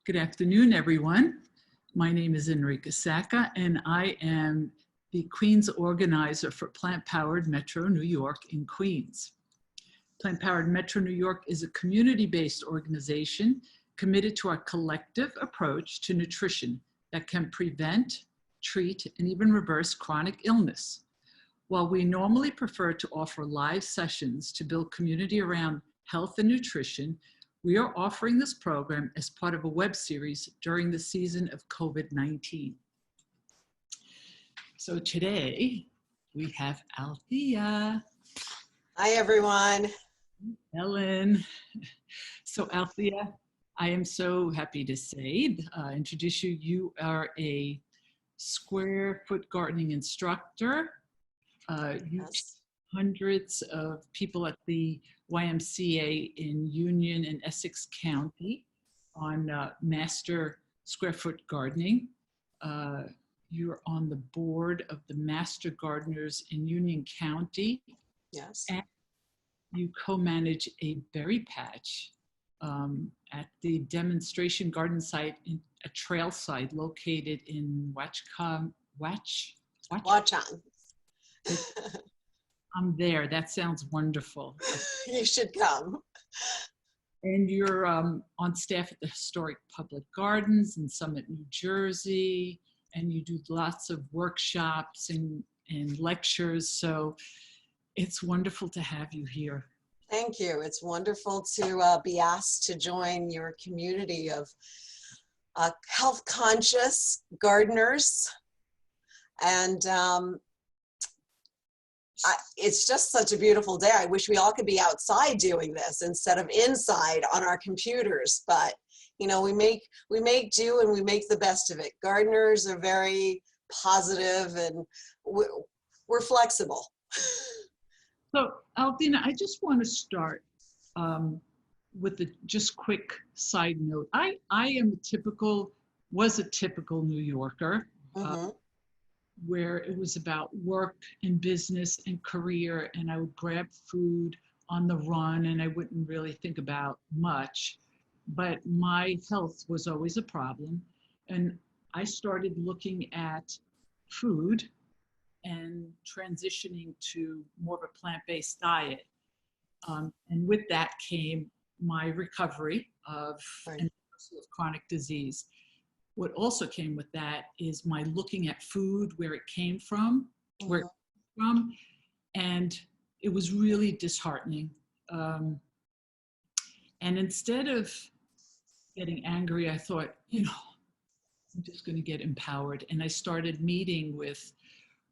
Good afternoon, everyone. My name is Enrica Sacca, and I am the Queens organizer for Plant-Powered Metro New York in Queens. Plant-Powered Metro New York is a community-based organization committed to our collective approach to nutrition that can prevent, treat, and even reverse chronic illness. While we normally prefer to offer live sessions to build community around health and nutrition, we are offering this program as part of a web series during the season of COVID-19. So today we have Althea. Hi, everyone. Ellen. So Althea, I am so happy to say, introduce you. You are a square foot gardening instructor. You Yes. hundreds of people at the YMCA in Union and Essex County on master square foot gardening. You're on the board of the Master Gardeners in Union County. Yes. And you co-manage a berry patch at the demonstration garden site, a trail site located in Watchon. I'm there. That sounds wonderful. You should come. And you're on staff at the Historic Public Gardens in Summit, New Jersey, and you do lots of workshops and lectures. So it's wonderful to have you here. Thank you. It's wonderful to be asked to join your community of health conscious gardeners. And it's just such a beautiful day. I wish we all could be outside doing this instead of inside on our computers. But you know, we make do and we make the best of it. Gardeners are very positive and we're flexible. So Althea, I just want to start with a just quick side note. I was a typical New Yorker. Where it was about work and business and career, and I would grab food on the run and I wouldn't really think about much, but my health was always a problem. And I started looking at food and transitioning to more of a plant-based diet. And with that came my recovery of chronic disease. What also came with that is my looking at food, where it came from, and it was really disheartening. And instead of getting angry, I thought, you know, I'm just going to get empowered. And I started meeting with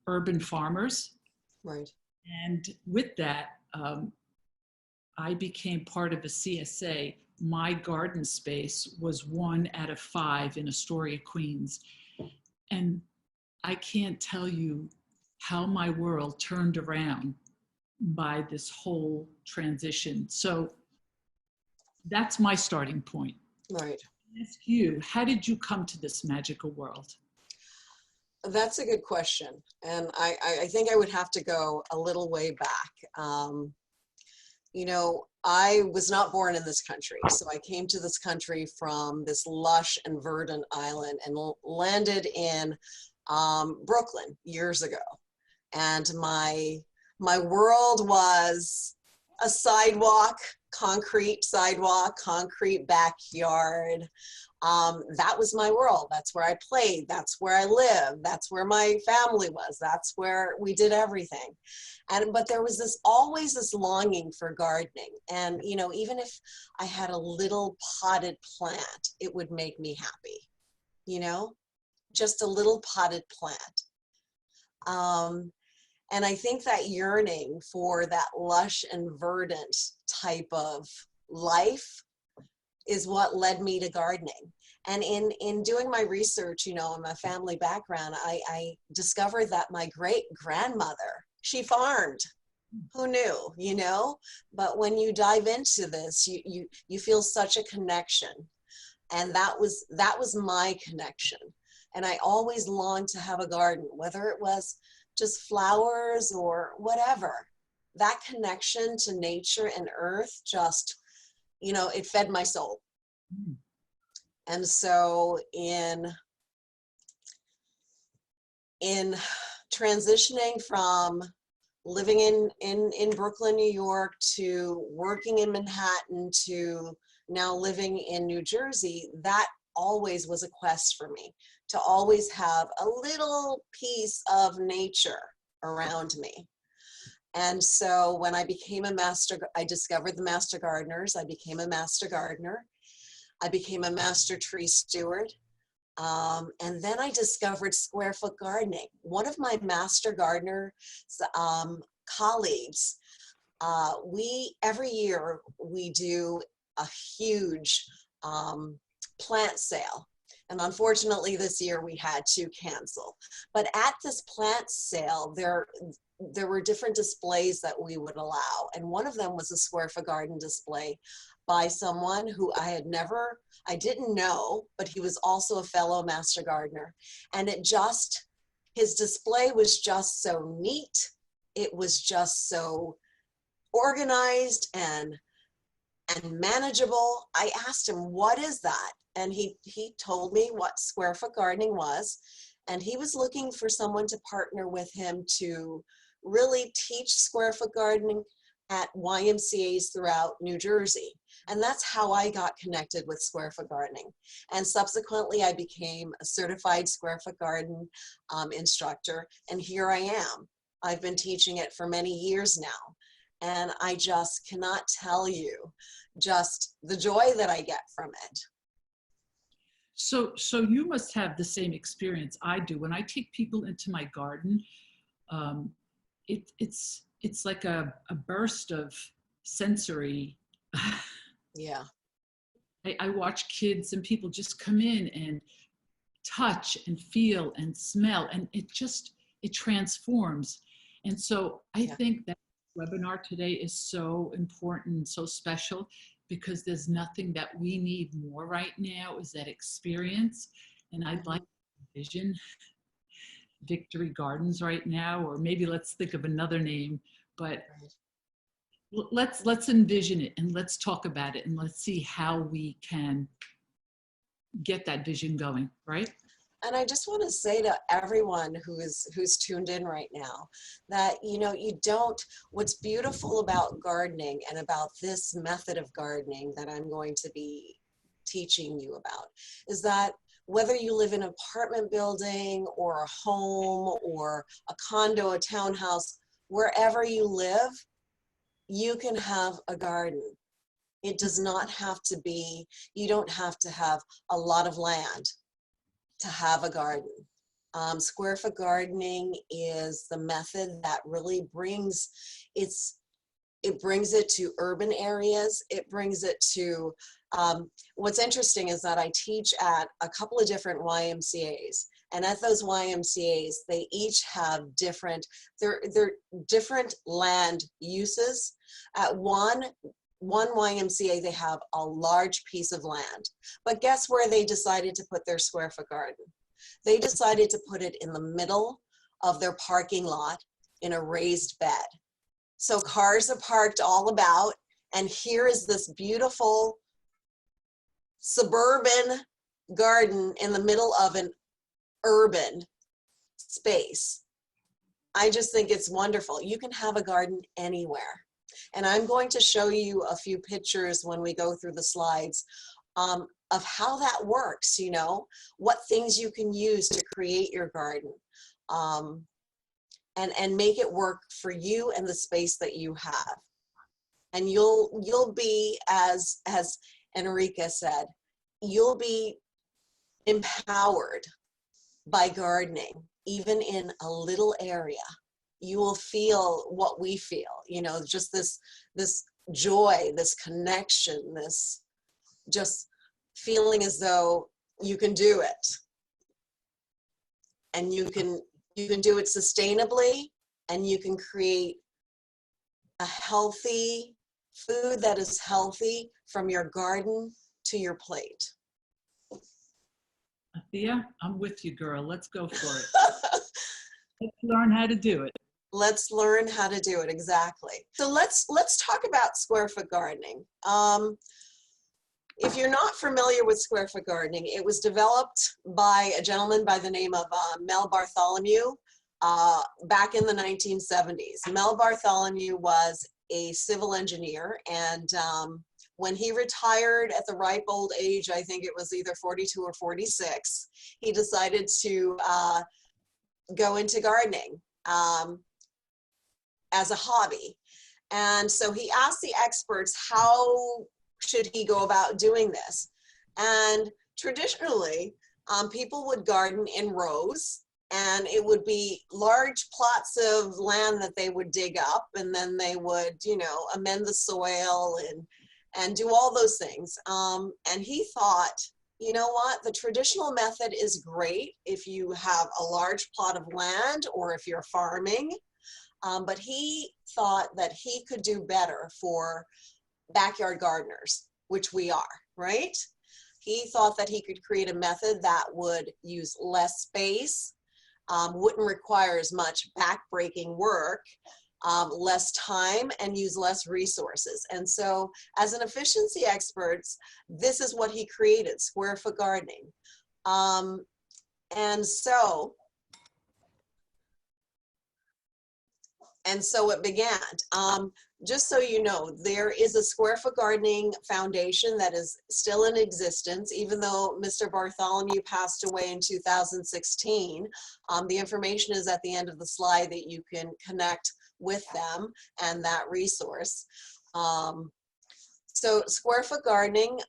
urban farmers. Right. And with that, I became part of a CSA. My garden space was 1 out of 5 in Astoria, Queens. And I can't tell you how my world turned around by this whole transition. So that's my starting point. Right. I ask you, how did you come to this magical world? That's a good question. And I think I would have to go a little way back. You know, I was not born in this country. So I came to this country from this lush and verdant island and landed in Brooklyn years ago. And my world was a concrete sidewalk, concrete backyard. That was my world. That's where I played. That's where I lived. That's where my family was. That's where we did everything. But there was always this longing for gardening. And, you know, even if I had a little potted plant, it would make me happy, you know, just a little potted plant. And I think that yearning for that lush and verdant type of life is what led me to gardening. And in doing my research, you know, in my family background, I discovered that my great-grandmother, she farmed. Who knew, you know? But when you dive into this, you feel such a connection. And that was my connection. And I always longed to have a garden, whether it was just flowers or whatever. That connection to nature and earth just, you know, it fed my soul. And so in transitioning from living in Brooklyn, New York, to working in Manhattan, to now living in New Jersey, that always was a quest for me, to always have a little piece of nature around me. And so when I became I discovered the Master Gardeners. I became a Master Gardener. I became a Master Tree Steward. And then I discovered square foot gardening. One of my Master Gardener colleagues, every year we do a huge plant sale. And unfortunately this year we had to cancel. But at this plant sale, there were different displays that we would allow. And one of them was a square foot garden display by someone who I didn't know, but he was also a fellow Master Gardener. And his display was just so neat. It was just so organized and manageable. I asked him, what is that? And he told me what square foot gardening was. And he was looking for someone to partner with him to really teach square foot gardening at YMCAs throughout New Jersey. And that's how I got connected with square foot gardening. And subsequently, I became a certified square foot garden instructor. And here I am. I've been teaching it for many years now. And I just cannot tell you just the joy that I get from it. So you must have the same experience I do. When I take people into my garden, it's like a burst of sensory. Yeah. I watch kids and people just come in and touch and feel and smell, and it transforms. And so I think that webinar today is so important, so special, because there's nothing that we need more right now is that experience. And I'd like to envision Victory Gardens right now, or maybe let's think of another name, but let's envision it and let's talk about it and let's see how we can get that vision going, right? And I just want to say to everyone who's tuned in right now that, what's beautiful about gardening and about this method of gardening that I'm going to be teaching you about is that whether you live in an apartment building or a home or a condo, a townhouse, wherever you live, you can have a garden. It does not have to be, you don't have to have a lot of land to have a garden. Square foot gardening is the method that really brings it to urban areas. It brings it to, what's interesting is that I teach at a couple of different YMCAs, and at those YMCAs, they each have they're different land uses. At one YMCA, they have a large piece of land. But guess where they decided to put their square foot garden? They decided to put it in the middle of their parking lot in a raised bed. So cars are parked all about, and here is this beautiful suburban garden in the middle of an urban space. I just think it's wonderful. You can have a garden anywhere. And I'm going to show you a few pictures when we go through the slides of how that works, what things you can use to create your garden and make it work for you and the space that you have. And you'll be, as Enrica said, you'll be empowered by gardening, even in a little area. You will feel what we feel, just this joy, this connection, this just feeling as though you can do it. And you can do it sustainably, and you can create a healthy food that is healthy from your garden to your plate. Althea, I'm with you, girl. Let's go for it. Let's learn how to do it. Let's learn how to do it, exactly. So let's talk about square foot gardening. If you're not familiar with square foot gardening, it was developed by a gentleman by the name of Mel Bartholomew back in the 1970s. Mel Bartholomew was a civil engineer, and when he retired at the ripe old age, I think it was either 42 or 46, he decided to go into gardening as a hobby. And so he asked the experts, how should he go about doing this? And traditionally, people would garden in rows, and it would be large plots of land that they would dig up, and then they would, you know, amend the soil and do all those things. And he thought, you know what, the traditional method is great if you have a large plot of land or if you're farming, but he thought that he could do better for backyard gardeners, which we are, right? He thought that he could create a method that would use less space, wouldn't require as much back-breaking work, less time, and use less resources. And so as an efficiency expert, this is what he created, square foot gardening. And so it began. Just so you know, there is a Square Foot Gardening Foundation that is still in existence, even though Mr. Bartholomew passed away in 2016. The information is at the end of the slide that you can connect with them and that resource. So Square Foot Gardening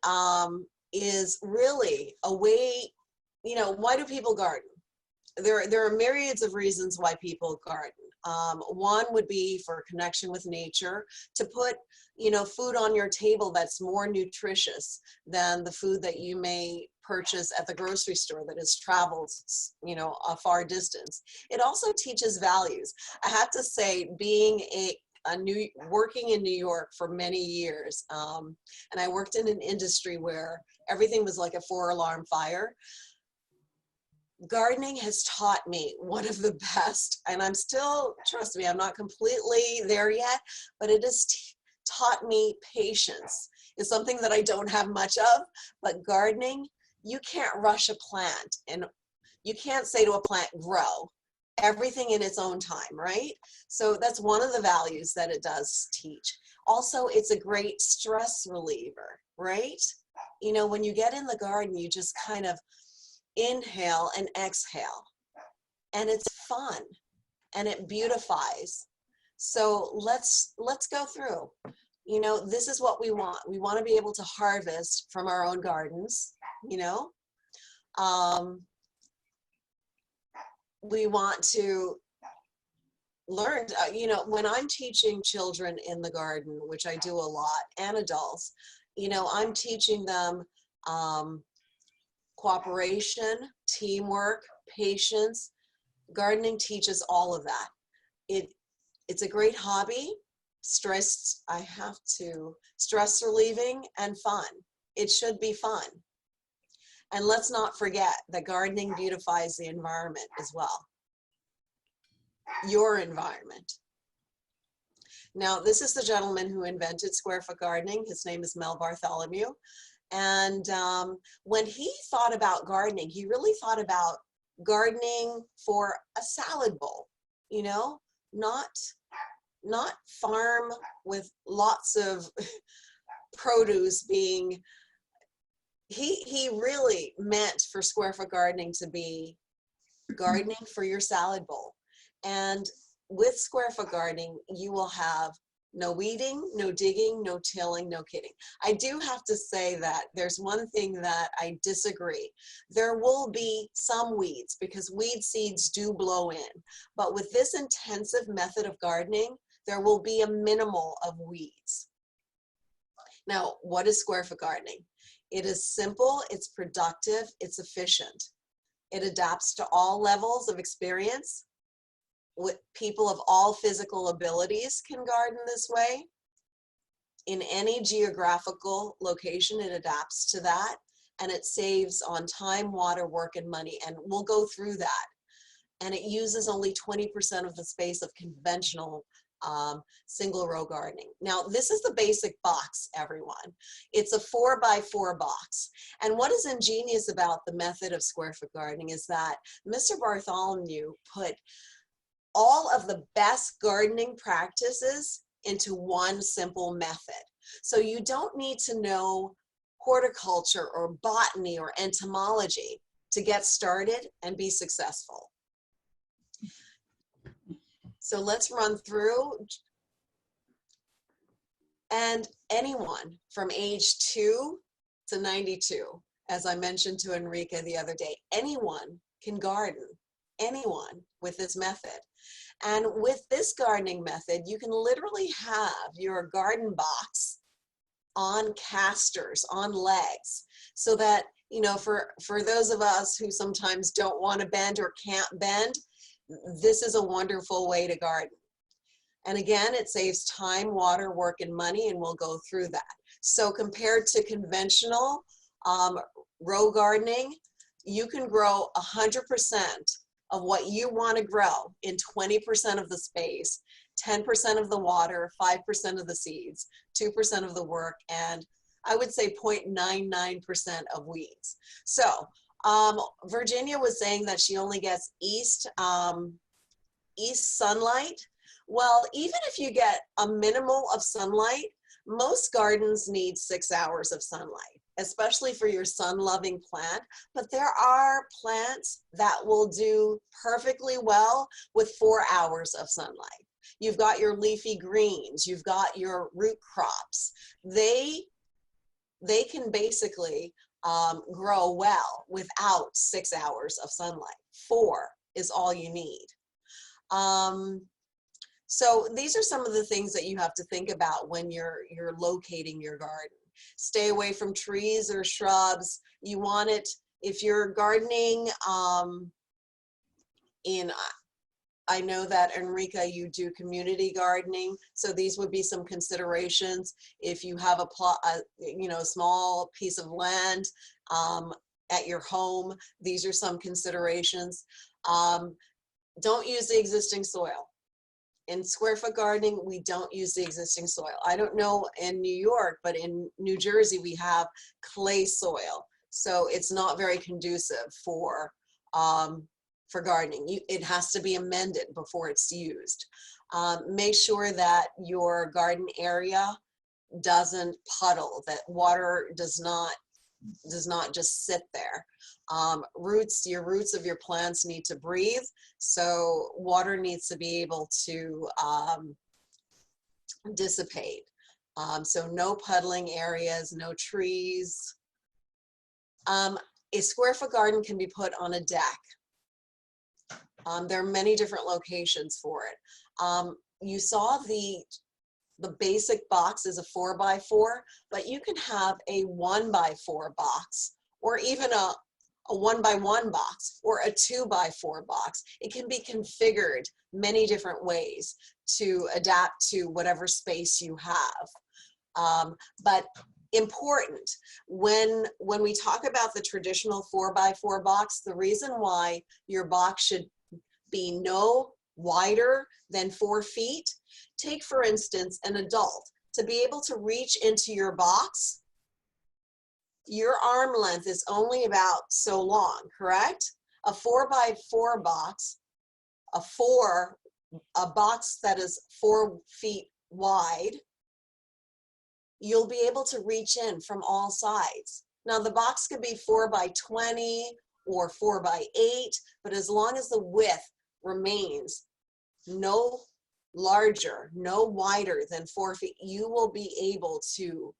is really a way, you know, why do people garden? There are myriads of reasons why people garden. One would be for connection with nature, to put, you know, food on your table that's more nutritious than the food that you may purchase at the grocery store that has traveled, you know, a far distance. It also teaches values. I have to say, being working in New York for many years, and I worked in an industry where everything was like a 4-alarm fire. Gardening has taught me one of the best, and I'm still, trust me, I'm not completely there yet, but it has taught me patience. It's something that I don't have much of, but gardening, you can't rush a plant, and you can't say to a plant, grow. Everything in its own time, right? So that's one of the values that it does teach. Also, it's a great stress reliever, right? You know, when you get in the garden, you just kind of inhale and exhale, and it's fun and it beautifies. So let's go through. You know, this is what we want. We want to be able to harvest from our own gardens, you know. We want to learn, you know, when I'm teaching children in the garden, which I do a lot, and adults, you know, I'm teaching them cooperation, teamwork, patience. Gardening teaches all of that. It's a great hobby, stress relieving, and fun. It should be fun. And let's not forget that gardening beautifies the environment as well. Your environment. Now, this is the gentleman who invented square foot gardening. His name is Mel Bartholomew. And when he thought about gardening, he really thought about gardening for a salad bowl, you know, not farm with lots of produce being, he really meant for square foot gardening to be gardening for your salad bowl. And with square foot gardening, you will have no weeding, no digging, no tilling, no kidding. I do have to say that there's one thing that I disagree. There will be some weeds because weed seeds do blow in. But with this intensive method of gardening, there will be a minimal of weeds. Now, what is square foot gardening? It is simple, it's productive, it's efficient. It adapts to all levels of experience. With people of all physical abilities can garden this way. In any geographical location, it adapts to that, and it saves on time, water, work, and money, and we'll go through that. And it uses only 20% of the space of conventional single row gardening. Now, this is the basic box, everyone. It's a 4x4 box. And what is ingenious about the method of square foot gardening is that Mr. Bartholomew put all of the best gardening practices into one simple method. So you don't need to know horticulture or botany or entomology to get started and be successful. So let's run through. And anyone from age 2 to 92, as I mentioned to Enrica the other day, anyone can garden, anyone with this method. And with this gardening method, you can literally have your garden box on casters, on legs, so that, you know, for those of us who sometimes don't want to bend or can't bend, this is a wonderful way to garden. And again, it saves time, water, work, and money, and we'll go through that. So compared to conventional row gardening, you can grow 100% of what you want to grow in 20% of the space, 10% of the water, 5% of the seeds, 2% of the work, and I would say 0.99% of weeds. So Virginia was saying that she only gets east sunlight. Well, even if you get a minimal of sunlight, most gardens need 6 hours of sunlight, especially for your sun-loving plant. But there are plants that will do perfectly well with 4 hours of sunlight. You've got your leafy greens, you've got your root crops. They can basically grow well without 6 hours of sunlight. 4 is all you need. So these are some of the things that you have to think about when you're locating your garden. Stay away from trees or shrubs. You want it, if you're gardening I know that Enrica, you do community gardening, so these would be some considerations. If you have a small piece of land at your home, these are some considerations. Don't use the existing soil. In square foot gardening, we don't use the existing soil. I don't know in New York, but in New Jersey, we have clay soil. So it's not very conducive for gardening. It has to be amended before it's used. Make sure that your garden area doesn't puddle, that water does not just sit there. Your roots of your plants need to breathe, so water needs to be able to dissipate. So no puddling areas, no trees. A square foot garden can be put on a deck. There are many different locations for it. You saw the basic box is a 4x4, but you can have a 1x4 box, or even a 1x1 box, or a 2x4 box. It can be configured many different ways to adapt to whatever space you have. But important, when we talk about the traditional 4x4 box, the reason why your box should be no wider than 4 feet. Take, for instance, an adult. To be able to reach into your box, your arm length is only about so long, correct? A 4x4 box, a box that is 4 feet wide, you'll be able to reach in from all sides. Now the box could be 4x20 or 4x8, but as long as the width remains no larger, no wider than 4 feet, you will be able to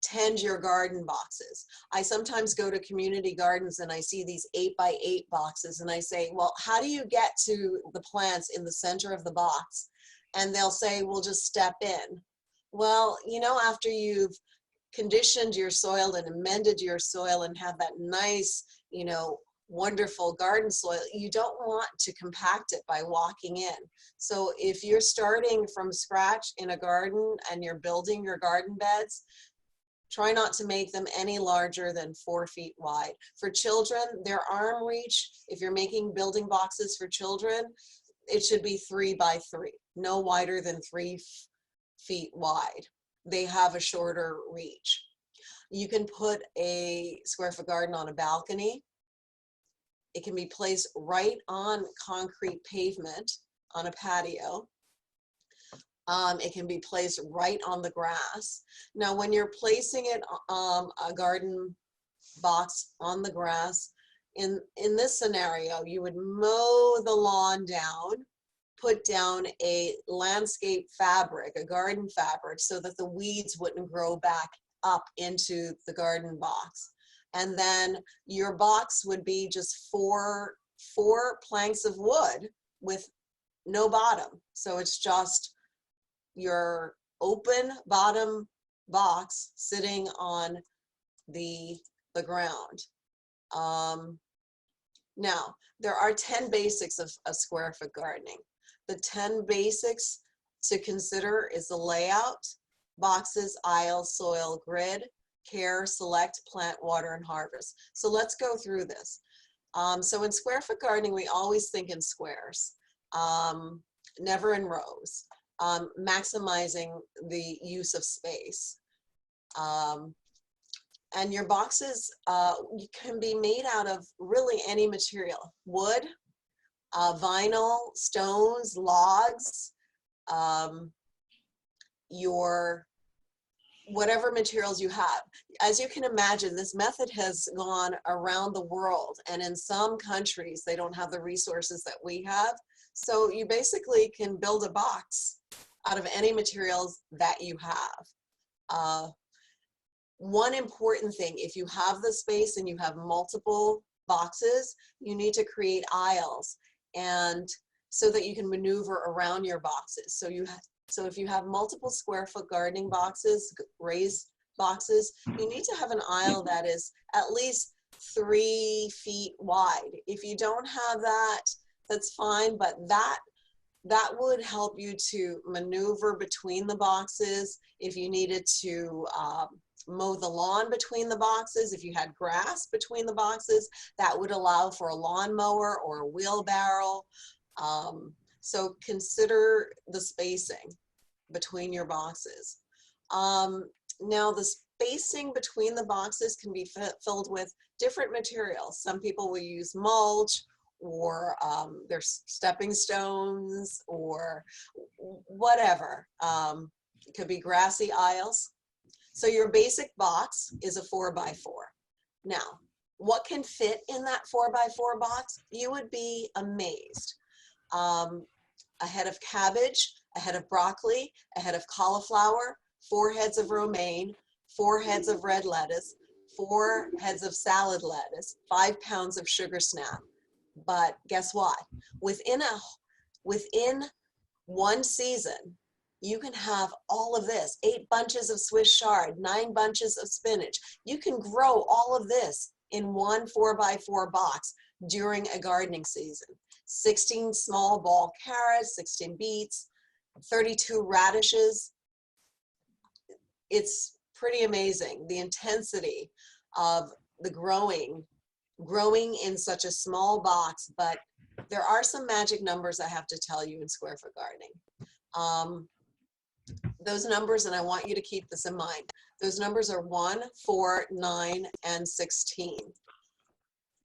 tend your garden boxes. I sometimes go to community gardens and I see these 8x8 boxes and I say, well, how do you get to the plants in the center of the box? And they'll say, well, just step in. Well, you know, after you've conditioned your soil and amended your soil and have that nice, you know, wonderful garden soil, you don't want to compact it by walking in. So if you're starting from scratch in a garden and you're building your garden beds, try not to make them any larger than 4 feet wide. For children, their arm reach, if you're making building boxes for children, it should be 3 by 3, no wider than 3 feet wide. They have a shorter reach. You can put a square foot garden on a balcony. It can be placed right on concrete pavement on a patio. It can be placed right on the grass. Now, when you're placing it, a garden box on the grass, in this scenario, you would mow the lawn down, put down a landscape fabric, a garden fabric, so that the weeds wouldn't grow back up into the garden box. And then your box would be just four planks of wood with no bottom. So it's just your open bottom box sitting on the ground. Now, there are 10 basics of square foot gardening. The 10 basics to consider is the layout, boxes, aisles, soil, grid, care, select, plant, water, and harvest. So let's go through this. So in square foot gardening, we always think in squares, never in rows, maximizing the use of space. And your boxes can be made out of really any material: wood, vinyl, stones, logs, your whatever materials you have. As you can imagine, this method has gone around the world, and in some countries they don't have the resources that we have. So you basically can build a box out of any materials that you have. One important thing, if you have the space and you have multiple boxes, you need to create aisles, and so that you can maneuver around your boxes. So if you have multiple square foot gardening boxes, raised boxes, you need to have an aisle that is at least 3 feet wide. If you don't have that, that's fine, but that would help you to maneuver between the boxes. If you needed to mow the lawn between the boxes, if you had grass between the boxes, that would allow for a lawnmower or a wheelbarrow. So consider the spacing between your boxes. Now, the spacing between the boxes can be filled with different materials. Some people will use mulch, or there's stepping stones, or whatever. It could be grassy aisles. So your basic box is a 4 by 4. Now, what can fit in that 4 by 4 box? You would be amazed. A head of cabbage, a head of broccoli, a head of cauliflower, 4 heads of romaine, 4 heads of red lettuce, 4 heads of salad lettuce, 5 pounds of sugar snap. But guess what? Within one season, you can have all of this: 8 bunches of Swiss chard, 9 bunches of spinach. You can grow all of this in one 4 by 4 box during a gardening season. 16 small ball carrots, 16 beets, 32 radishes. It's pretty amazing, the intensity of the growing in such a small box. But there are some magic numbers I have to tell you in square foot gardening. Those numbers, and I want you to keep this in mind, those numbers are 1, 4, 9, and 16.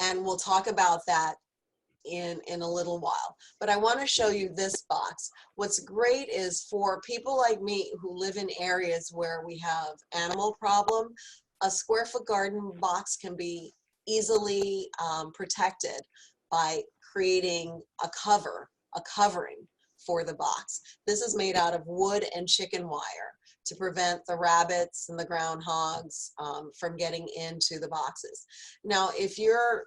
And we'll talk about that in a little while. But I want to show you this box. What's great is for people like me who live in areas where we have animal problem, a square foot garden box can be easily protected by creating a covering for the box. This is made out of wood and chicken wire to prevent the rabbits and the groundhogs from getting into the boxes. Now, if your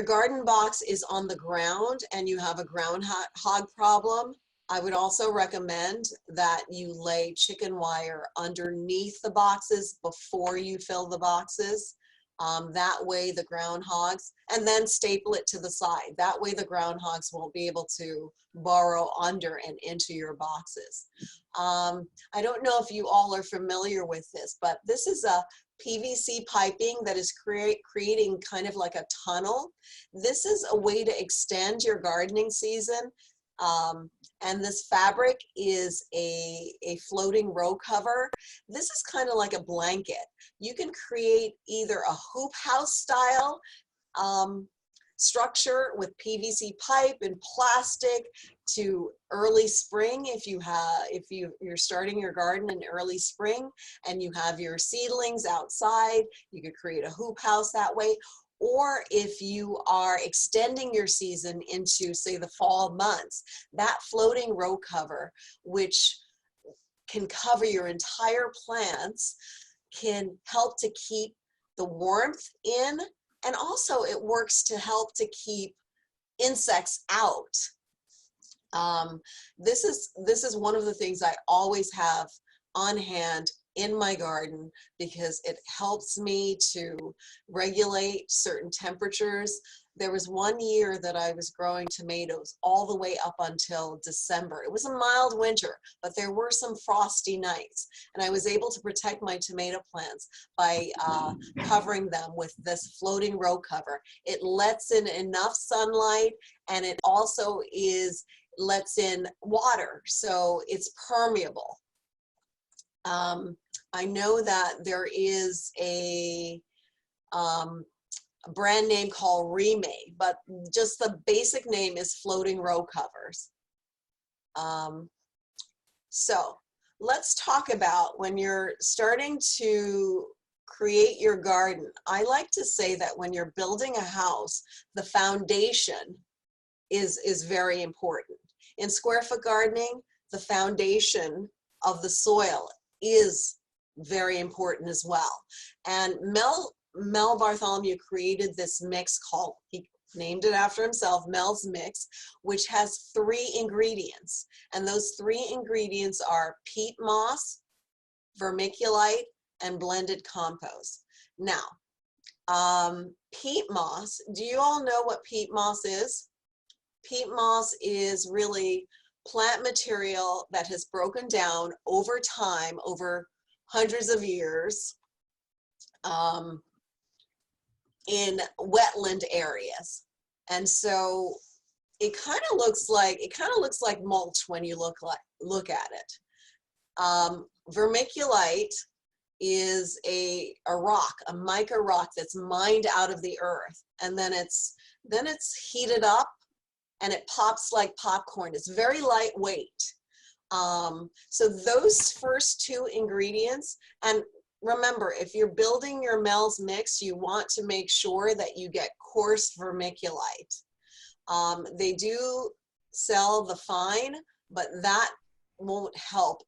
garden box is on the ground and you have a groundhog problem, I would also recommend that you lay chicken wire underneath the boxes before you fill the boxes. That way the groundhogs, and then staple it to the side. That way the groundhogs won't be able to burrow under and into your boxes. I don't know if you all are familiar with this, but this is a PVC piping that is creating kind of like a tunnel. This is a way to extend your gardening season. And this fabric is a floating row cover. This is kind of like a blanket. You can create either a hoop house style structure with PVC pipe and plastic to early spring. If you're starting your garden in early spring and you have your seedlings outside, you could create a hoop house that way. Or if you are extending your season into, say, the fall months, that floating row cover, which can cover your entire plants, can help to keep the warmth in, and also it works to help to keep insects out. This is one of the things I always have on hand in my garden because it helps me to regulate certain temperatures. There was one year that I was growing tomatoes all the way up until December. It was a mild winter, but there were some frosty nights, and I was able to protect my tomato plants by covering them with this floating row cover. It lets in enough sunlight, and it also lets in water, so it's permeable. I know that there is a brand name called Remade, but just the basic name is floating row covers. So let's talk about when you're starting to create your garden. I like to say that when you're building a house, the foundation is very important. In square foot gardening, the foundation of the soil is very important as well. And Mel Bartholomew created this mix called, he named it after himself, Mel's Mix, which has 3 ingredients. And those 3 ingredients are peat moss, vermiculite, and blended compost. Now, peat moss, do you all know what peat moss is? Peat moss is really plant material that has broken down over time, over hundreds of years, in wetland areas. And so it kind of looks like mulch when you look at it. Vermiculite is a rock, a mica rock that's mined out of the earth, and then it's heated up and it pops like popcorn. It's very lightweight. So those first 2 ingredients, and remember, if you're building your Mel's Mix, you want to make sure that you get coarse vermiculite. They do sell the fine, but that won't help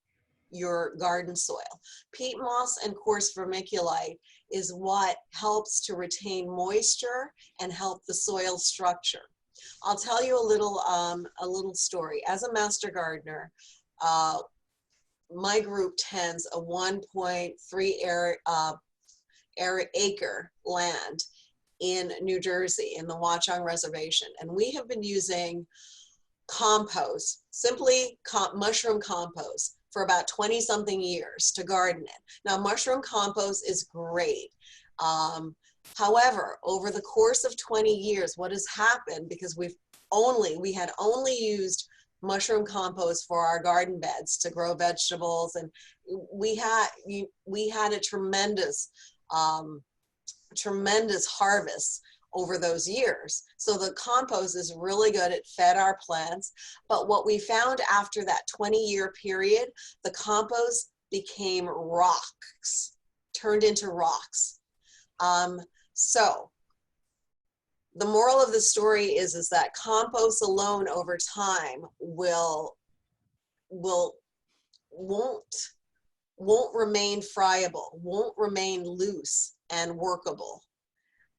your garden soil. Peat moss and coarse vermiculite is what helps to retain moisture and help the soil structure. I'll tell you a little story. As a master gardener, my group tends a 1.3 acre land in New Jersey in the Watchung Reservation, and we have been using compost, simply mushroom compost, for about 20-something years to garden in. Now, mushroom compost is great. However, over the course of 20 years, what has happened, because we had only used mushroom compost for our garden beds to grow vegetables, and we had a tremendous harvest over those years. So the compost is really good. It fed our plants. But what we found after that 20-year period, the compost became rocks, turned into rocks. So the moral of the story is that compost alone over time won't remain friable, won't remain loose and workable.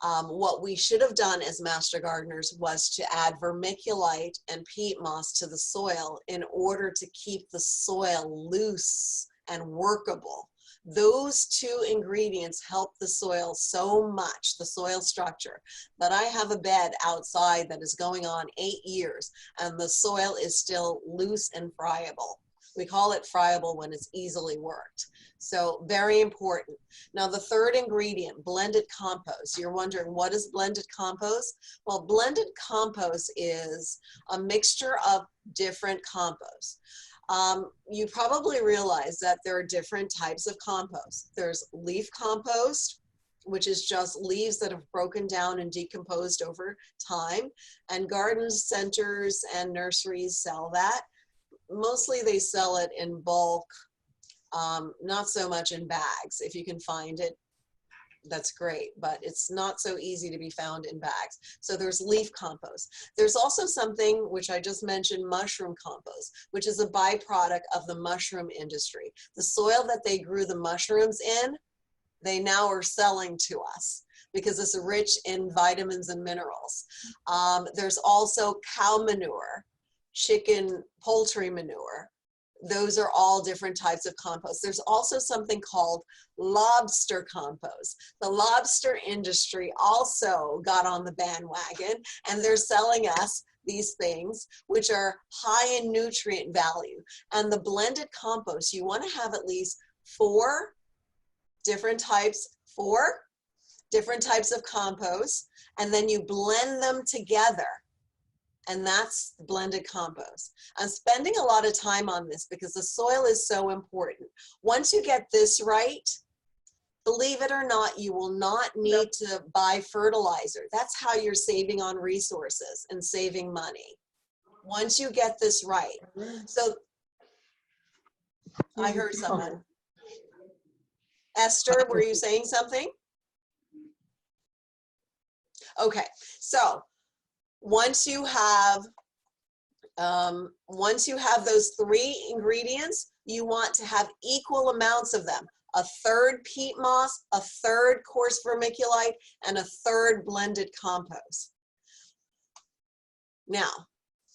What we should have done as master gardeners was to add vermiculite and peat moss to the soil in order to keep the soil loose and workable. Those 2 ingredients help the soil so much, the soil structure. But I have a bed outside that is going on 8 years, and the soil is still loose and friable. We call it friable when it's easily worked. So very important. Now the third ingredient, blended compost. You're wondering, what is blended compost? Well, blended compost is a mixture of different composts. You probably realize that there are different types of compost. There's leaf compost, which is just leaves that have broken down and decomposed over time. And garden centers and nurseries sell that. Mostly they sell it in bulk, not so much in bags. If you can find it, that's great, but it's not so easy to be found in bags. So there's leaf compost. There's also something which I just mentioned, mushroom compost, which is a byproduct of the mushroom industry. The soil that they grew the mushrooms in, they now are selling to us because it's rich in vitamins and minerals. There's also cow manure, chicken, poultry manure. Those are all different types of compost. There's also something called lobster compost. The lobster industry also got on the bandwagon, and they're selling us these things which are high in nutrient value. And the blended compost, you want to have at least four different types of compost, and then you blend them together. And that's blended compost. I'm spending a lot of time on this because the soil is so important. Once you get this right, believe it or not, you will not need to buy fertilizer. That's how you're saving on resources and saving money. Once you get this right. So I heard someone. Esther, were you saying something? Okay, so once you have those three ingredients, you want to have equal amounts of them. A third peat moss, a third coarse vermiculite, and a third blended compost. Now,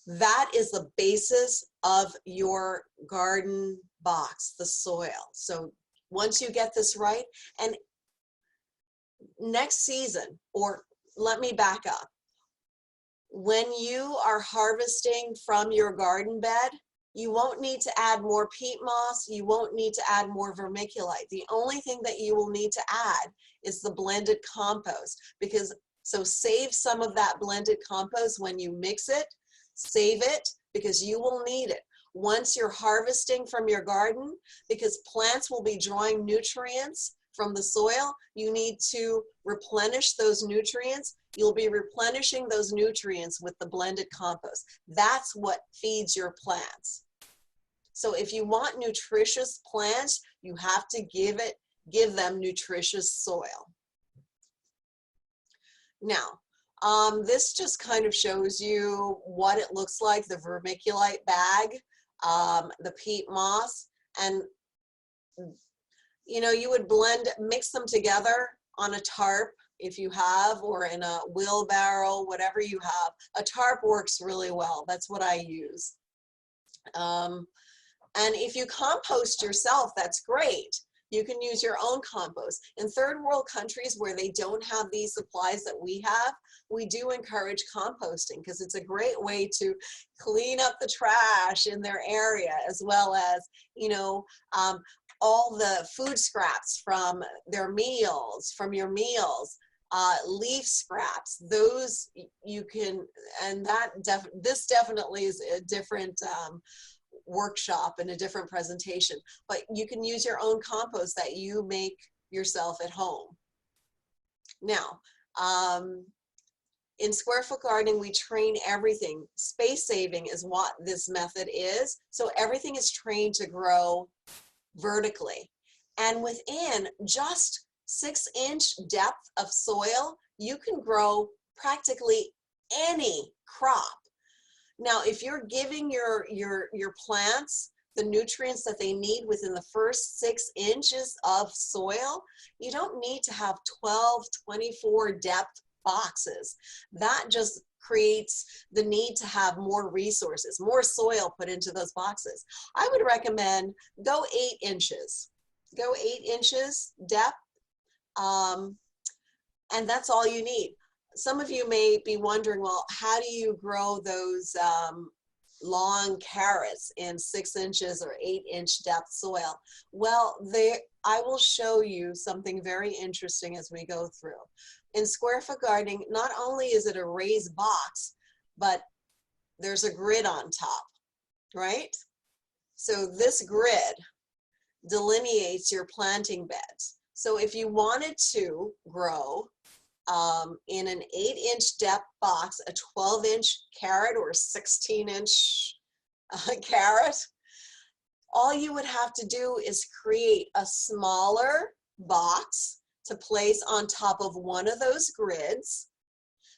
that is the basis of your garden box, the soil. So once you get this right, and next season, or let me back up. When you are harvesting from your garden bed, you won't need to add more peat moss. You won't need to add more vermiculite. The only thing that you will need to add is the blended compost. So save some of that blended compost when you mix it. Save it because you will need it once you're harvesting from your garden, because plants will be drawing nutrients from the soil. You need to replenish those nutrients. You'll be replenishing those nutrients with the blended compost. That's what feeds your plants. So if you want nutritious plants, you have to give them nutritious soil. Now, this just kind of shows you what it looks like, the vermiculite bag, the peat moss, and you would mix them together on a tarp if you have, or in a wheelbarrow, whatever you have. A tarp works really well. That's what I use. And if you compost yourself, that's great. You can use your own compost. In third world countries where they don't have these supplies that we have, we do encourage composting because it's a great way to clean up the trash in their area, as well as, all the food scraps from their meals, from your meals, leaf scraps, those you can, and this definitely is a different workshop and a different presentation, but you can use your own compost that you make yourself at home. Now, in Square Foot Gardening, we train everything. Space saving is what this method is. So everything is trained to grow vertically. And within just 6-inch depth of soil, you can grow practically any crop. Now, if you're giving your plants the nutrients that they need within the first 6 inches of soil, you don't need to have 12, 24 depth boxes. That just creates the need to have more resources, more soil put into those boxes. I would recommend go 8 inches. Go 8 inches depth, and that's all you need. Some of you may be wondering, well, how do you grow those long carrots in 6 inches or 8-inch depth soil? Well, I will show you something very interesting as we go through. In square foot gardening, not only is it a raised box, but there's a grid on top, right? So this grid delineates your planting beds. So if you wanted to grow in an 8-inch depth box, a 12-inch carrot or a 16-inch carrot, all you would have to do is create a smaller box to place on top of one of those grids,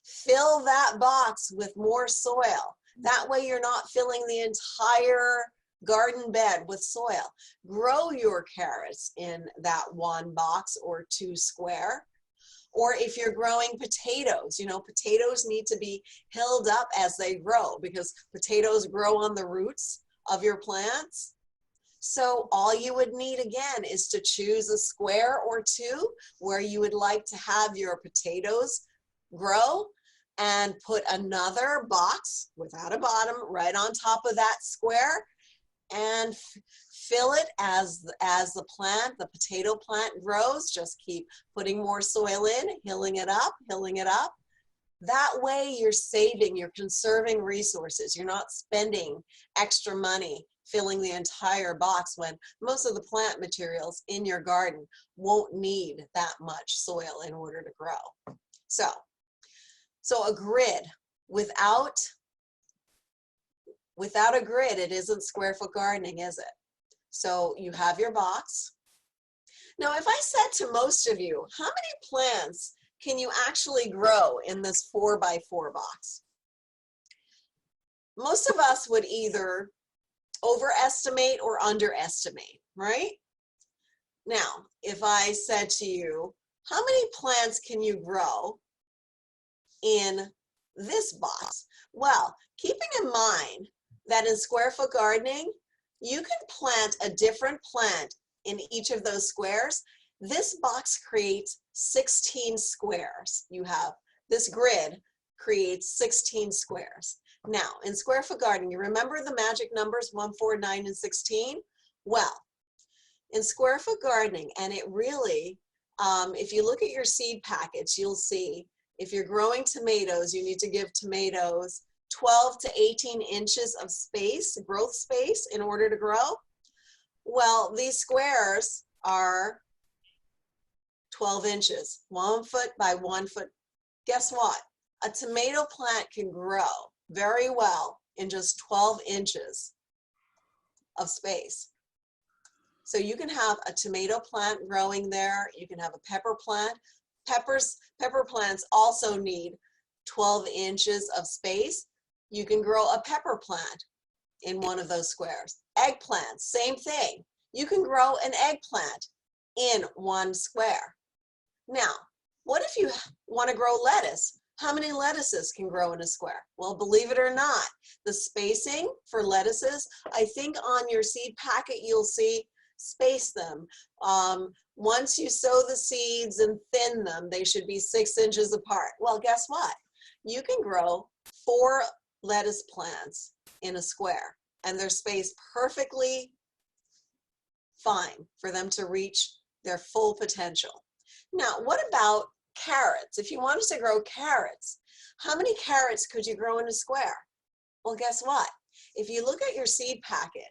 fill that box with more soil. That way you're not filling the entire garden bed with soil. Grow your carrots in that 1 box or 2 square. Or if you're growing potatoes, you know, potatoes need to be hilled up as they grow because potatoes grow on the roots of your plants. So all you would need again is to choose a square or 2 where you would like to have your potatoes grow, and put another box without a bottom right on top of that square, and fill it as the potato plant grows. Just keep putting more soil in, hilling it up, hilling it up. That way you're saving, you're conserving resources. You're not spending extra money filling the entire box when most of the plant materials in your garden won't need that much soil in order to grow. So a grid, without a grid, it isn't square foot gardening, is it? So you have your box. Now, if I said to most of you, how many plants can you actually grow in this 4x4 box? Most of us would either overestimate or underestimate, right? Now, if I said to you, how many plants can you grow in this box? Well, keeping in mind that in square foot gardening, you can plant a different plant in each of those squares. This box creates 16 squares. You have this grid creates 16 squares. Now, in square foot gardening, you remember the magic numbers 1, 4, 9, and 16? Well, in square foot gardening, and it really, if you look at your seed packets, you'll see if you're growing tomatoes, you need to give tomatoes 12 to 18 inches of space, growth space, in order to grow. Well, these squares are 12 inches, 1 foot by 1 foot. Guess what? A tomato plant can grow very well in just 12 inches of space. So you can have a tomato plant growing there. You can have a pepper plant. Pepper plants also need 12 inches of space. You can grow a pepper plant in one of those squares. Eggplants, same thing. You can grow an eggplant in 1 square. Now, what if you want to grow lettuce? How many lettuces can grow in a square? Well, believe it or not, the spacing for lettuces, I think on your seed packet, you'll see space them. Once you sow the seeds and thin them, they should be 6 inches apart. Well, guess what? You can grow 4 lettuce plants in a square, and they're spaced perfectly fine for them to reach their full potential. Now, what about carrots? If you wanted to grow carrots, how many carrots could you grow in a square? Well, guess what? If you look at your seed packet,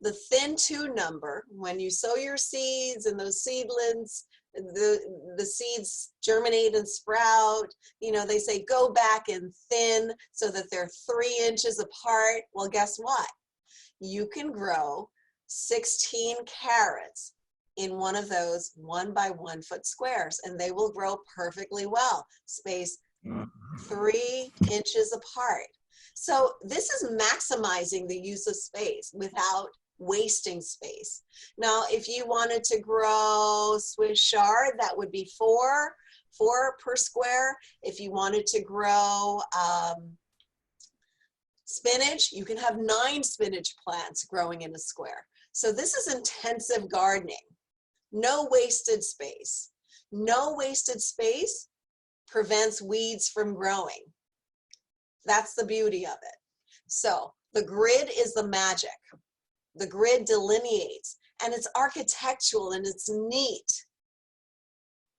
the thin 2 number, when you sow your seeds and those seedlings, the seeds germinate and sprout, you know, they say go back and thin so that they're 3 inches apart. Well, guess what? You can grow 16 carrots in one of those 1 by 1 foot squares, and they will grow perfectly well, spaced 3 inches apart. So this is maximizing the use of space without wasting space. Now, if you wanted to grow Swiss chard, that would be 4 per square. If you wanted to grow spinach, you can have 9 spinach plants growing in a square. So this is intensive gardening. No wasted space. No wasted space prevents weeds from growing. That's the beauty of it. So The grid is the magic. The grid delineates, and it's architectural and it's neat.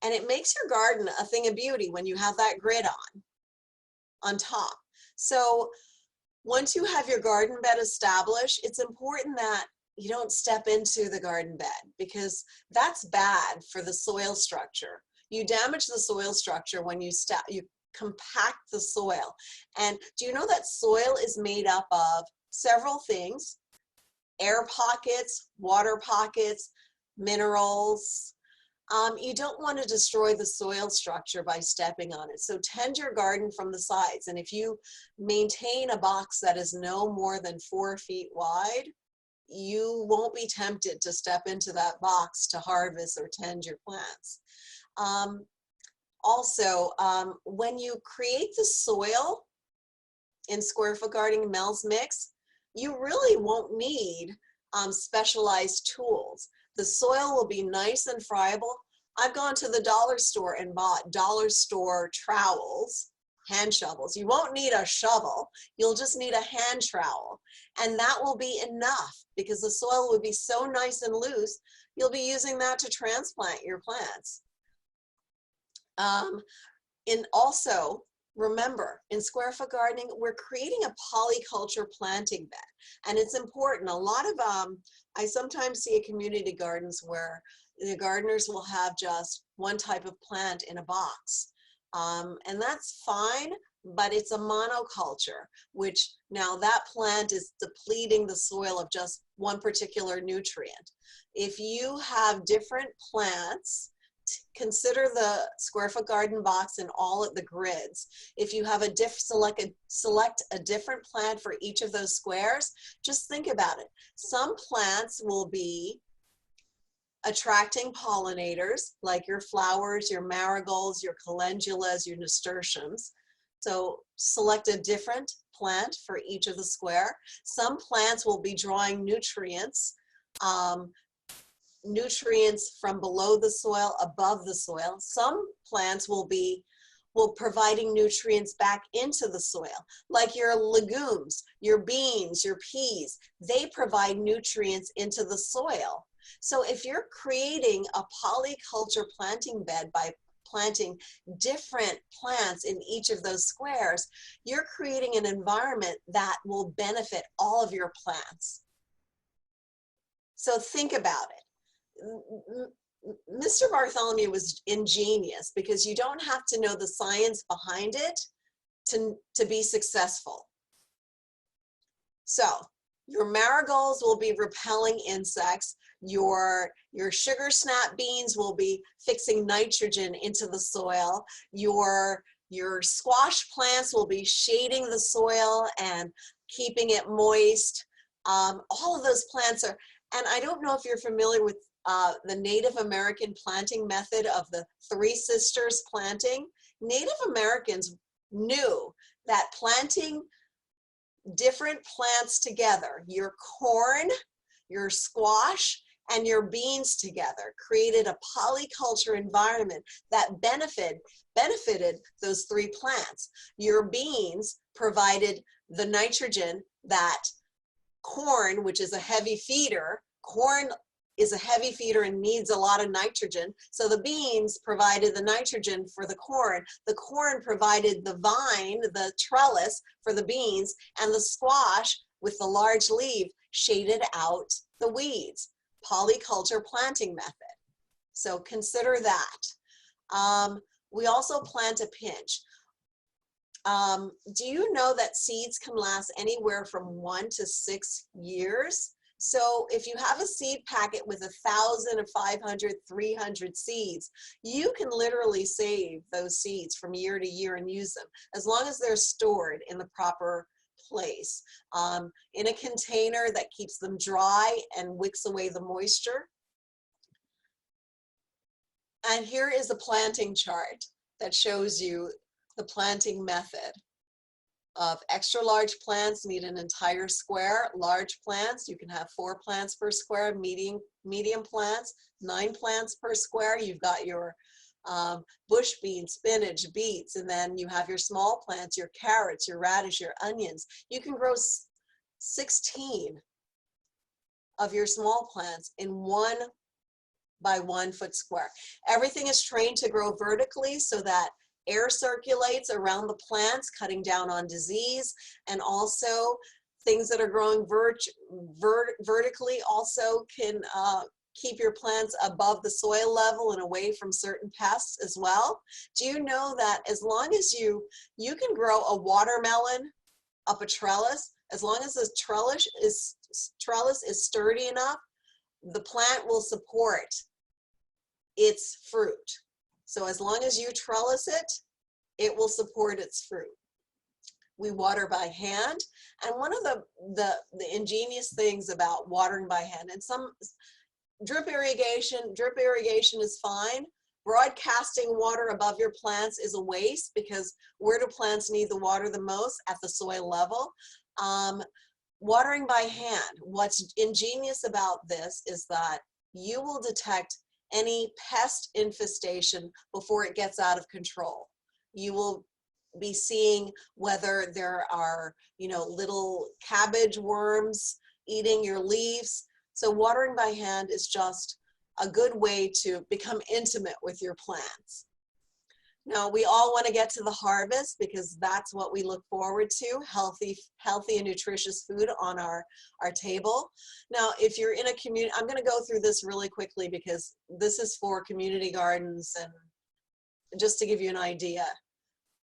And it makes your garden a thing of beauty when you have that grid on top. So once you have your garden bed established, it's important that you don't step into the garden bed, because that's bad for the soil structure. You damage the soil structure when you compact the soil. And do you know that soil is made up of several things? Air pockets, water pockets, minerals. You don't want to destroy the soil structure by stepping on it. So tend your garden from the sides. And if you maintain a box that is no more than 4 feet wide, you won't be tempted to step into that box to harvest or tend your plants. Also, when you create the soil in Square Foot Gardening Mel's Mix, you really won't need specialized tools. The soil will be nice and friable. I've gone to the dollar store and bought dollar store trowels, hand shovels. You won't need a shovel. You'll just need a hand trowel. And that will be enough, because the soil will be so nice and loose, you'll be using that to transplant your plants. And also, remember, in Square Foot Gardening, we're creating a polyculture planting bed. And it's important. A lot of, I sometimes see community gardens where the gardeners will have just one type of plant in a box. And that's fine, but it's a monoculture, which now that plant is depleting the soil of just one particular nutrient. If you have different plants, consider the Square Foot Garden box and all of the grids. If you have select a different plant for each of those squares, just think about it. Some plants will be attracting pollinators, like your flowers, your marigolds, your calendulas, your nasturtiums. So select a different plant for each of the square. Some plants will be drawing nutrients, nutrients from below the soil, above the soil. Some plants will providing nutrients back into the soil, like your legumes, your beans, your peas. They provide nutrients into the soil. So if you're creating a polyculture planting bed by planting different plants in each of those squares, you're creating an environment that will benefit all of your plants. So think about it. Mr. Bartholomew was ingenious, because you don't have to know the science behind it to be successful. So your marigolds will be repelling insects. Your sugar snap beans will be fixing nitrogen into the soil. Your squash plants will be shading the soil and keeping it moist. All of those plants are, and I don't know if you're familiar with the Native American planting method of the Three Sisters planting. Native Americans knew that planting different plants together, your corn, your squash, and your beans together, created a polyculture environment that benefited those three plants. Your beans provided the nitrogen that corn, which is a heavy feeder, corn is a heavy feeder and needs a lot of nitrogen. So the beans provided the nitrogen for the corn. The corn provided the vine, the trellis for the beans, and the squash with the large leaf shaded out the weeds. Polyculture planting method. So consider that. We also plant a pinch. Do you know that seeds can last anywhere from 1 to 6 years? So if you have a seed packet with 1,000 or 500, 300 seeds, you can literally save those seeds from year to year and use them, as long as they're stored in the proper place, in a container that keeps them dry and wicks away the moisture. And here is a planting chart that shows you the planting method. Of extra large plants need an entire square. Large plants, you can have 4 plants per square. Medium plants, 9 plants per square. You've got your bush beans, spinach, beets, and then you have your small plants, your carrots, your radish, your onions. You can grow 16 of your small plants in 1 by 1 foot square. Everything is trained to grow vertically so that air circulates around the plants, cutting down on disease, and also things that are growing vertically also can keep your plants above the soil level and away from certain pests as well. Do you know that as long as you can grow a watermelon up a trellis, as long as the trellis is sturdy enough, the plant will support its fruit. So as long as you trellis it, it will support its fruit. We water by hand, and one of the ingenious things about watering by hand, and some drip irrigation is fine. Broadcasting water above your plants is a waste, because where do plants need the water the most? At the soil level. Watering by hand, what's ingenious about this is that you will detect any pest infestation before it gets out of control. You will be seeing whether there are, little cabbage worms eating your leaves. So watering by hand is just a good way to become intimate with your plants. Now, we all want to get to the harvest, because that's what we look forward to, healthy and nutritious food on our table. Now, if you're in a community, I'm going to go through this really quickly because this is for community gardens, and just to give you an idea,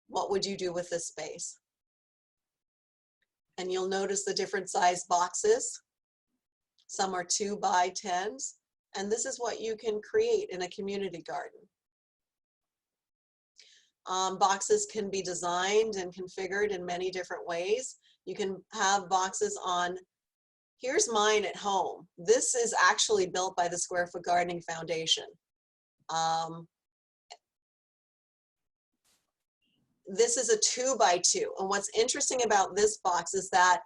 what would you do with this space? And you'll notice the different size boxes. Some are 2 by 10s, and this is what you can create in a community garden. Boxes can be designed and configured in many different ways. You can have boxes on, here's mine at home. This is actually built by the Square Foot Gardening Foundation. This is a 2 by 2. And what's interesting about this box is that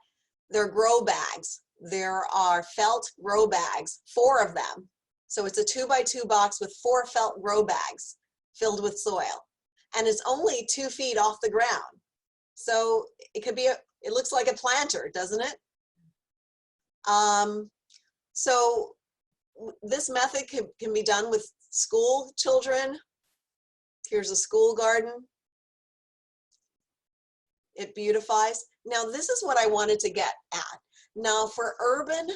they're grow bags. There are felt grow bags, 4 of them. So it's a 2 by 2 box with 4 felt grow bags filled with soil. And it's only 2 feet off the ground. So it could be, it looks like a planter, doesn't it? So this method can be done with school children. Here's a school garden. It beautifies. Now, this is what I wanted to get at. Now, for urban,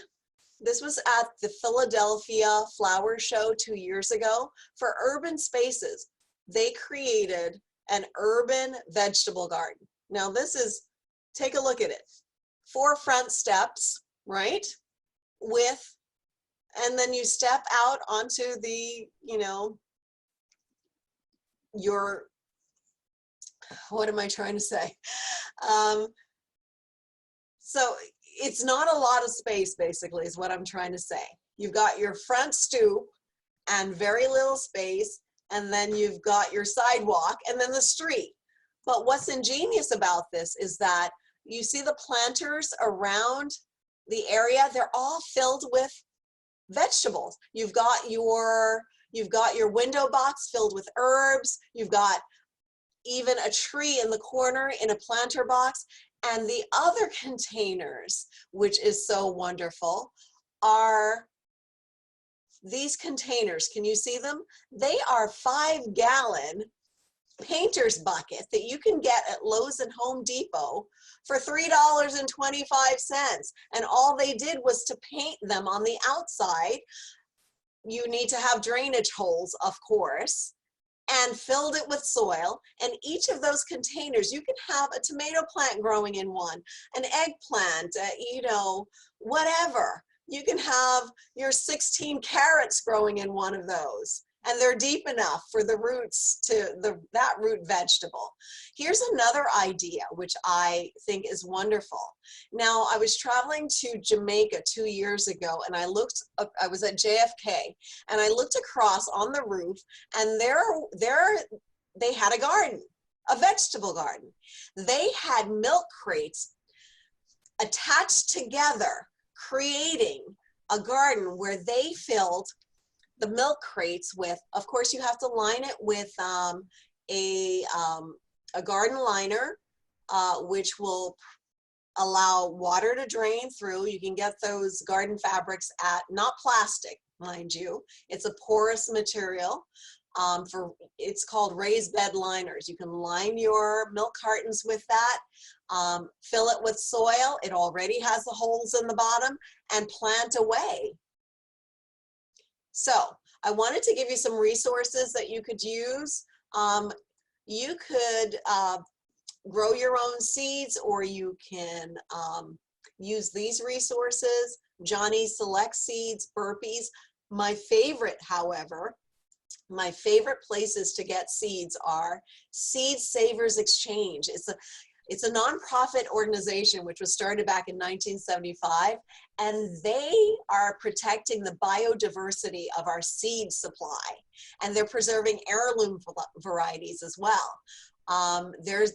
this was at the Philadelphia Flower Show 2 years ago. For urban spaces, they created an urban vegetable garden. Now, this is, take a look at it. 4 front steps, right? And then you step out onto the, your, what am I trying to say? So it's not a lot of space, basically, is what I'm trying to say. You've got your front stoop and very little space, and then you've got your sidewalk and then the street. But what's ingenious about this is that you see the planters around the area, they're all filled with vegetables. You've got your window box filled with herbs. You've got even a tree in the corner in a planter box. And the other containers, which is so wonderful, are these containers. Can you see them? They are 5-gallon painter's bucket that you can get at Lowe's and Home Depot for $3.25. And all they did was to paint them on the outside. You need to have drainage holes, of course, and filled it with soil. And each of those containers, you can have a tomato plant growing in one, an eggplant, whatever. You can have your 16 carrots growing in one of those, and they're deep enough for the roots to that root vegetable. Here's another idea which I think is wonderful. Now, I was traveling to Jamaica 2 years ago, and I was at JFK, and I looked across on the roof, and there they had a garden, a vegetable garden. They had milk crates attached together, creating a garden where they filled the milk crates with, of course, you have to line it with a garden liner, which will allow water to drain through. You can get those garden fabrics at, not plastic, mind you. It's a porous material. It's called raised bed liners. You can line your milk cartons with that, fill it with soil. It already has the holes in the bottom, and plant away. So I wanted to give you some resources that you could use. You could grow your own seeds, or you can use these resources, Johnny's Select Seeds, Burpees. My favorite, however, my favorite places to get seeds are Seed Savers Exchange. It's a nonprofit organization which was started back in 1975, and they are protecting the biodiversity of our seed supply, and they're preserving heirloom varieties as well. There's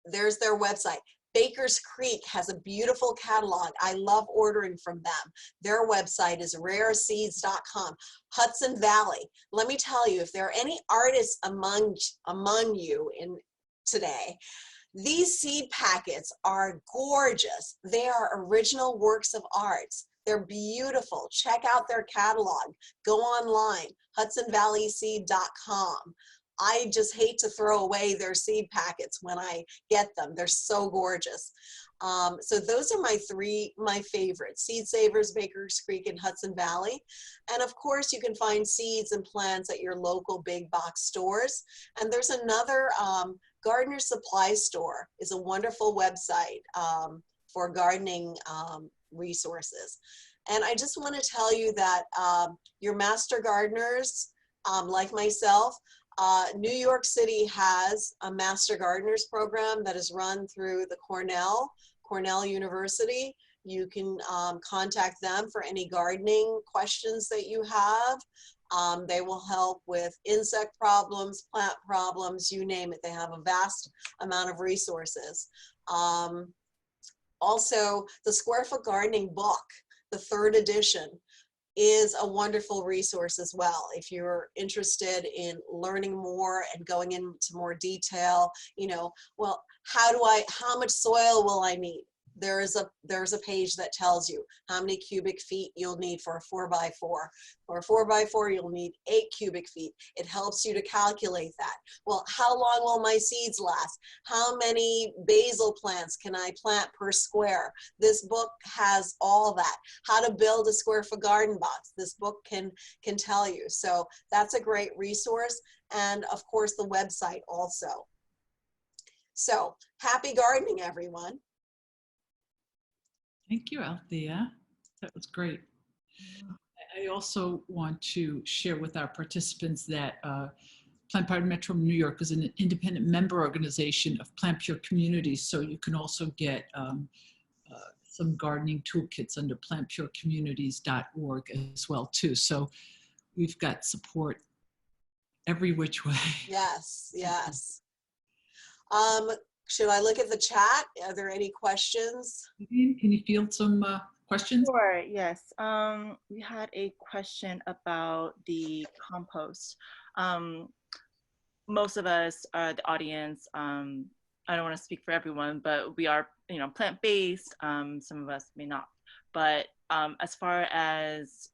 their website. Baker's Creek has a beautiful catalog. I love ordering from them. Their website is rareseeds.com. Hudson Valley. Let me tell you, if there are any artists among you in today, these seed packets are gorgeous. They are original works of art. They're beautiful. Check out their catalog. Go online, hudsonvalleyseed.com. I just hate to throw away their seed packets when I get them. They're so gorgeous. So those are my favorites: Seed Savers, Baker's Creek, and Hudson Valley. And of course, you can find seeds and plants at your local big box stores. And there's another, Gardener Supply Store is a wonderful website for gardening resources. And I just want to tell you that your master gardeners, like myself, New York City has a Master Gardeners program that is run through the Cornell University. You can contact them for any gardening questions that you have. They will help with insect problems, plant problems, you name it. They have a vast amount of resources. Also, the Square Foot Gardening book, the 3rd edition, is a wonderful resource as well. If you're interested in learning more and going into more detail, well, how much soil will I need? There's a page that tells you how many cubic feet you'll need for a 4x4. For a 4x4, you'll need 8 cubic feet. It helps you to calculate that. Well, how long will my seeds last? How many basil plants can I plant per square? This book has all that. How to build a square foot garden box. This book can tell you. So that's a great resource. And of course, the website also. So happy gardening, everyone. Thank you, Althea. That was great. I also want to share with our participants that Planned Parenthood Metro New York is an independent member organization of Plant Pure Communities, so you can also get some gardening toolkits under plantpurecommunities.org as well too. So we've got support every which way. Yes, yes. Should I look at the chat? Are there any questions? Can you field some questions? Sure, yes. We had a question about the compost. Most of us, the audience, I don't want to speak for everyone, but we are, plant-based. Some of us may not. But as far as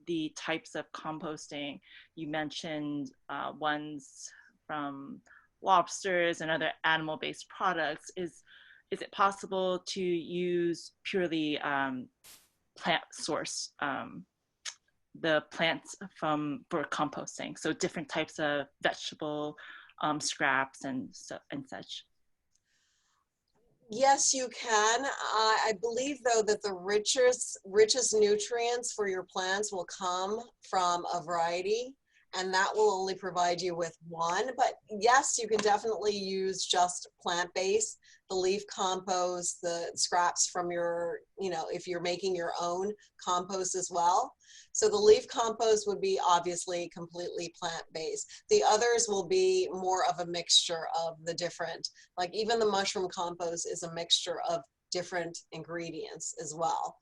the types of composting, you mentioned ones from lobsters and other animal-based products. Is it possible to use purely plant source, the plants for composting? So different types of vegetable scraps and such. Yes, you can. I believe, though, that the richest nutrients for your plants will come from a variety, and that will only provide you with one. But yes, you can definitely use just plant-based, the leaf compost, the scraps from your, if you're making your own compost as well. So the leaf compost would be obviously completely plant-based. The others will be more of a mixture of the different, like even the mushroom compost is a mixture of different ingredients as well.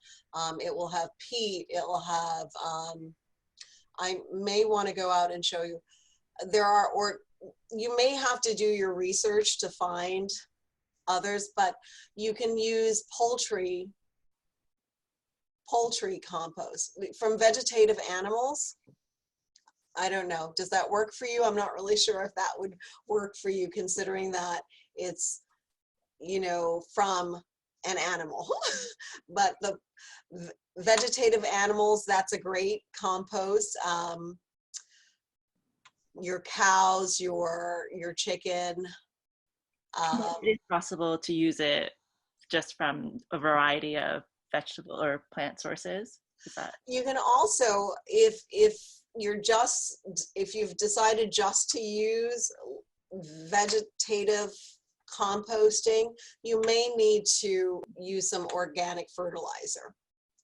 It will have peat, it will have, I may want to go out and show you. Or you may have to do your research to find others, but you can use poultry compost from vegetative animals. I don't know. Does that work for you? I'm not really sure if that would work for you, considering that it's, you know, from an animal. But the vegetative animals, that's a great compost. Your cows, your chicken. It is possible to use it just from a variety of vegetable or plant sources. Is that? You can also, if you've decided just to use vegetative composting, you may need to use some organic fertilizer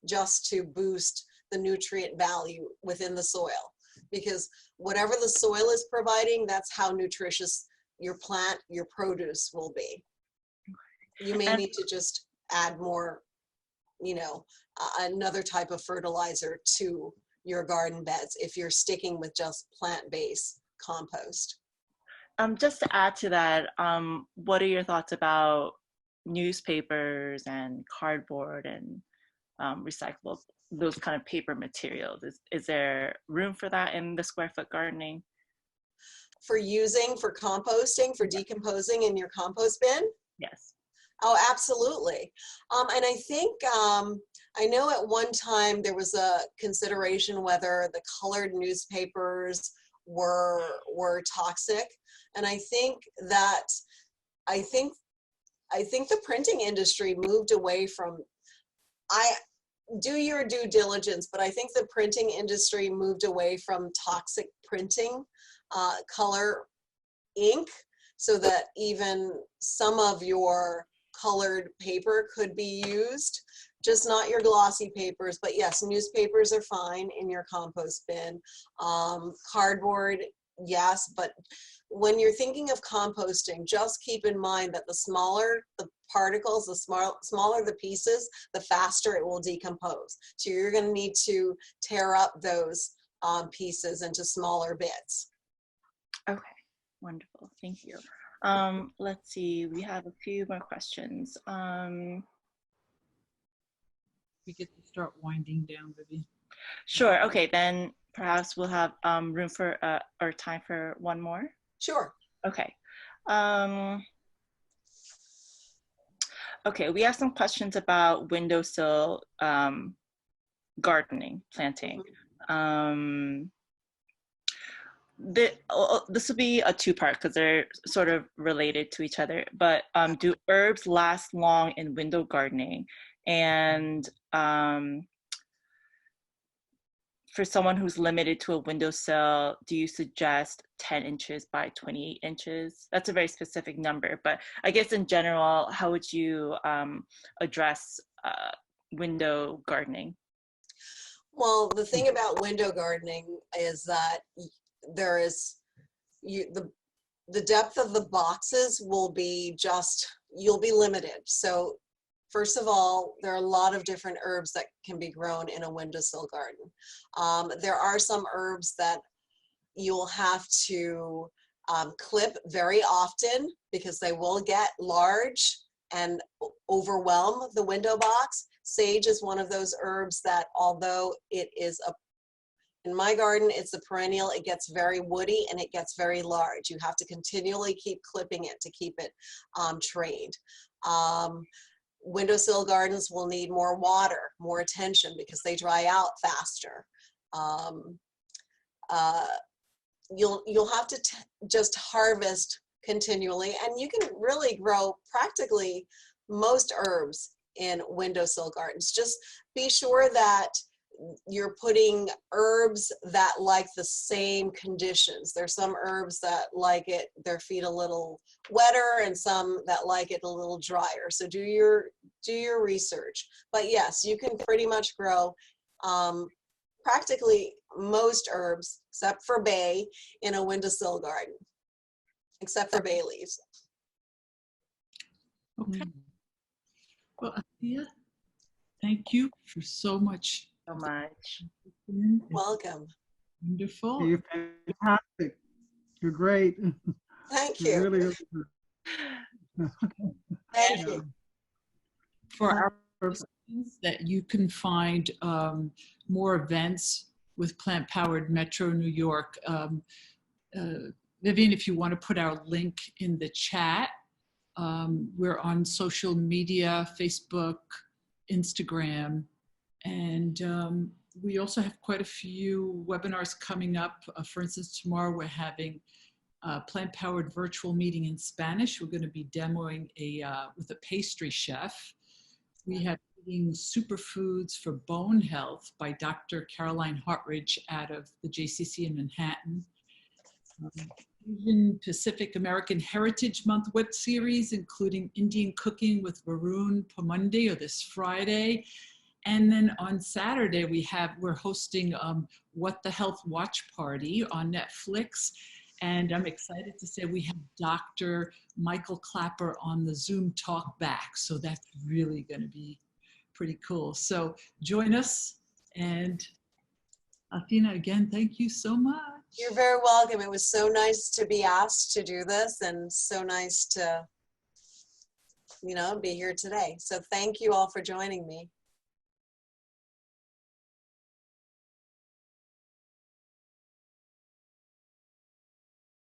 just to boost the nutrient value within the soil, because whatever the soil is providing, that's how nutritious your plant, your produce will be. You may need to just add more, you know, another type of fertilizer to your garden beds if you're sticking with just plant-based compost. Just to add to that, what are your thoughts about newspapers and cardboard and recyclable, those kind of paper materials? Is there room for that in the square foot gardening? For composting, for decomposing in your compost bin? Yes. Oh, absolutely. And I think, I know at one time there was a consideration whether the colored newspapers were toxic. And I think the printing industry moved away from, do your due diligence, but I think the printing industry moved away from toxic printing, color ink, so that even some of your colored paper could be used, just not your glossy papers. But yes, newspapers are fine in your compost bin. Cardboard, yes, but when you're thinking of composting, just keep in mind that the smaller the particles, the smaller the pieces, the faster it will decompose. So you're going to need to tear up those pieces into smaller bits. Okay, wonderful. Thank you. Let's see, we have a few more questions. We get to start winding down, Vivian. Sure. Okay, then perhaps we'll have room for or time for one more. Sure. Okay. Okay, we have some questions about windowsill gardening, planting. This will be a two-part because they're sort of related to each other, but do herbs last long in window gardening? And for someone who's limited to a windowsill, do you suggest 10 inches by 28 inches? That's a very specific number, but I guess in general, how would you address window gardening? Well, the thing about window gardening is that there is, the depth of the boxes will be you'll be limited. So first of all, there are a lot of different herbs that can be grown in a windowsill garden. There are some herbs that you'll have to clip very often because they will get large and overwhelm the window box. Sage is one of those herbs that, although it is in my garden, it's a perennial, it gets very woody and it gets very large. You have to continually keep clipping it to keep it trained. Windowsill gardens will need more water, more attention, because they dry out faster. You'll have to just harvest continually, and you can really grow practically most herbs in windowsill gardens. Just be sure that you're putting herbs that like the same conditions. There's some herbs that like it, their feet a little wetter, and some that like it a little drier. So do your research. But yes, you can pretty much grow practically most herbs, except for bay, in a windowsill garden, except for bay leaves. Okay. Well, Althea, thank you for so much. So much. Welcome. Wonderful. You're fantastic. You're great. Thank You're you. really, really good. Thank you. For our listeners, that you can find more events with Plant Powered Metro New York. Vivian, if you want to put our link in the chat, we're on social media, Facebook, Instagram, and we also have quite a few webinars coming up. For instance, tomorrow we're having a plant-powered virtual meeting in Spanish. We're going to be demoing with a pastry chef. We have eating superfoods for bone health by Dr. Caroline Hartridge out of the JCC in Manhattan. Asian Pacific American Heritage Month web series, including Indian cooking with Varun Pamundi this Friday. And then on Saturday, we're hosting What the Health Watch Party on Netflix. And I'm excited to say we have Dr. Michael Clapper on the Zoom talk back. So that's really going to be pretty cool. So join us. And Althea, again, thank you so much. You're very welcome. It was so nice to be asked to do this and so nice to, be here today. So thank you all for joining me.